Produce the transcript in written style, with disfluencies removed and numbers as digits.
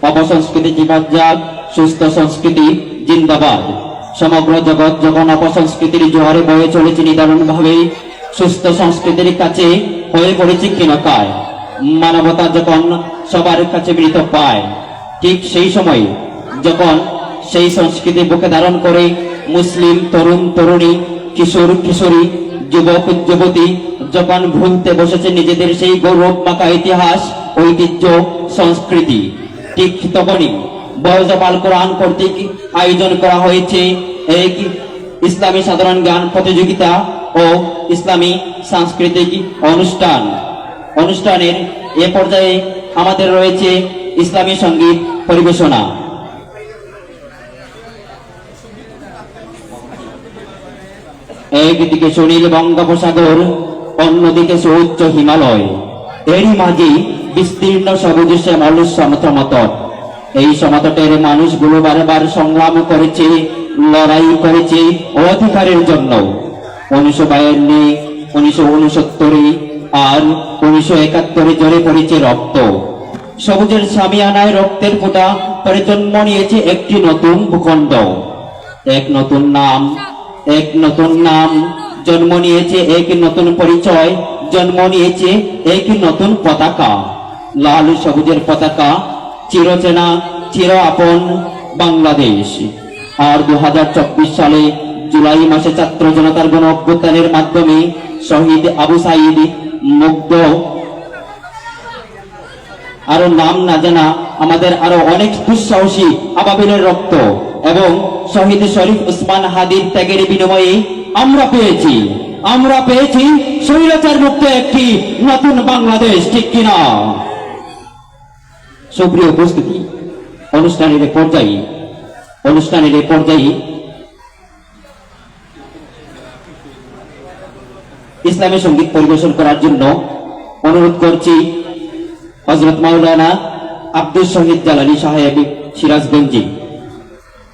অপসংস্কৃতি জীবন যাক, সুস্থ সংস্কৃতি জিন্দাবাদ। সমগ্র জগৎ যখন অপসংস্কৃতির জোয়ারে বয়ে চলেছে নিদারুণ ভাবে, সুস্থ সংস্কৃতির কাছে হয়ে পড়েছে ক্ষীণকায়। মানবতা যখন সবার কাছে মৃত পায়, ঠিক সেই সময় যখন সেই সংস্কৃতি বুকে ধারণ করে মুসলিম তরুণ তরুণী, কিশোর কিশোরী, যুবক যুবতী যখন ভুলতে বসেছে নিজেদের সেই গৌরব মাখা ইতিহাস, ঐতিহ্য, সংস্কৃতি, ঠিক তখনই বয়জপাল কোরআন কর্তৃক আয়োজন করা হয়েছে এক ইসলামী সাধারণ জ্ঞান প্রতিযোগিতা ও ইসলামী সাংস্কৃতিক অনুষ্ঠান। অনুষ্ঠানের এ পর্যায়ে আমাদের রয়েছে ইসলামী সঙ্গীত পরিবেশনা। একদিকে সুনীল বঙ্গোপসাগর, অন্যদিকে সুউচ্চ হিমালয়, এরই মাঝে বিস্তীর্ণ সবুজ শ্যামল সমতট। এই সমতটের মানুষগুলো বারবার সংগ্রাম করেছে, লড়াই করেছে অধিকারের জন্য। 1952, 1969 আর 1971 জোরে পড়েছে রক্ত। সবুজের সামিয়ানায় রক্তের ফোঁটা করে জন্ম নিয়েছে একটি নতুন ভূখণ্ড, এক নতুন নাম, এক নতুন নাম, জন্ম নিয়েছে এক নতুন পরিচয়, জন্ম নিয়েছে এক নতুন পতাকা। লাল সবুজের পতাকা, চিরচেনা চির আপন বাংলাদেশ। আর 2024 সালে জুলাই মাসে ছাত্র জনতার গণ অভ্যুত্থানের মাধ্যমে শহীদ আবু সাঈদ, মুগ্ধ, আরো নাম না জানা আমাদের আরো অনেক দুঃসাহসী আবাবিলের রক্ত এবং শহীদ শরীফ উসমান হাদির ত্যাগের বিনিময়ে আমরা পেয়েছি স্বৈরাচার মুক্ত একটি নতুন বাংলাদেশ, ঠিক কিনা? সুপ্রিয় উপস্থিতি, অনুষ্ঠানের পর্যায়ে ইসলামী সঙ্গীত পরিবেশন করার জন্য অনুরোধ করছি হযরত মাওলানা আব্দুল শহীদ জালালী সাহেব, সিরাজগঞ্জি।